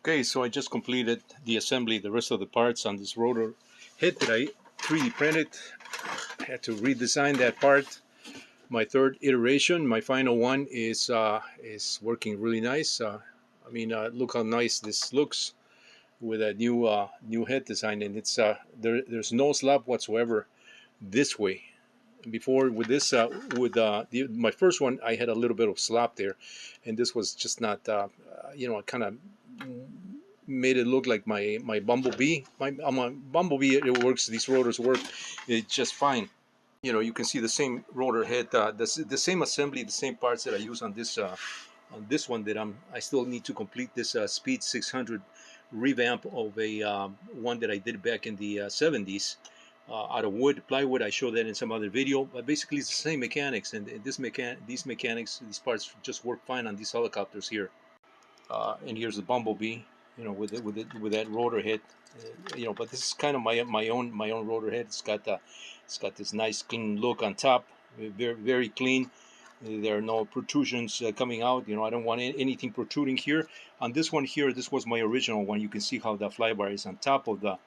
Okay, so I just completed the assembly, the rest of the parts on this rotor head that I 3D printed. I had to redesign that part. My third iteration, my final one is working really nice. Look how nice this looks with a new head design, and it's there's no slop whatsoever this way. Before with this my first one, I had a little bit of slop there, and this was just not kind of made it look like my bumblebee. My bumblebee, it works. These rotors work just fine. You can see the same rotor head, the same assembly, the same parts that I use on this one that I still need to complete this Speed 600 revamp of a one that I did back in the 70s. Out of plywood. I showed that in some other video, but basically it's the same mechanics, and these mechanics, these parts just work fine on these helicopters here. And here's the bumblebee, with that rotor head, But this is kind of my own rotor head. It's got this nice clean look on top, very very clean. There are no protrusions coming out. I don't want anything protruding here. On this one here, this was my original one. You can see how the flybar is on top of the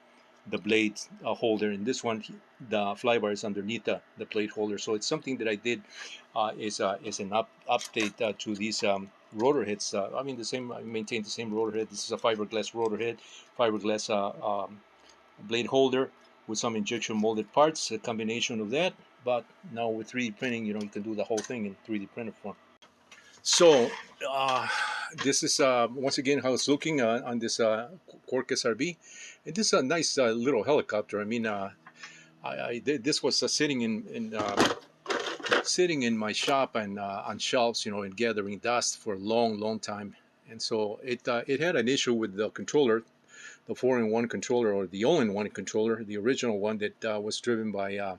blade holder. In this one, the flybar is underneath the plate holder. So it's something that I did is an update to these rotor heads. I maintain the same rotor head. This is a fiberglass rotor head, fiberglass blade holder with some injection molded parts, a combination of that. But now with 3D printing, you can do the whole thing in 3D printer form. So this is once again how it's looking on this Quark SRB. And this is a nice little helicopter. This was sitting in my shop and on shelves, and gathering dust for a long time. And so it had an issue with the controller, the 4-in-1 controller, or the all-in-one controller, the original one that was driven by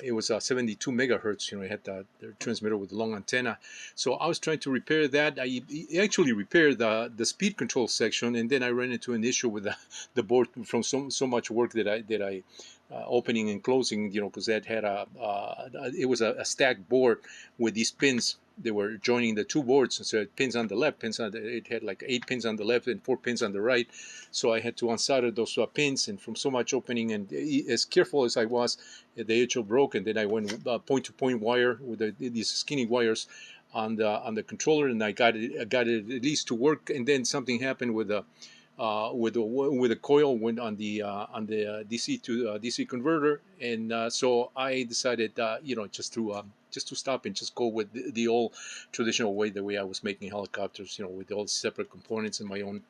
it was 72 megahertz. It had the transmitter with the long antenna. So I was trying to repair that. I actually repaired the speed control section, and then I ran into an issue with the board from so much work that I opening and closing. Because that had it was a stacked board with these pins. They were joining the two boards, so pins on the left, it had like 8 pins on the left and 4 pins on the right. So I had to unsolder those pins, and from so much opening, and as careful as I was, the HO broke, and then I went point-to-point wire with these skinny wires on the controller, and I got it at least to work. And then something happened with the coil went on the DC to DC converter, and so I decided just to stop and just go with the old traditional way, the way I was making helicopters, with all separate components and my own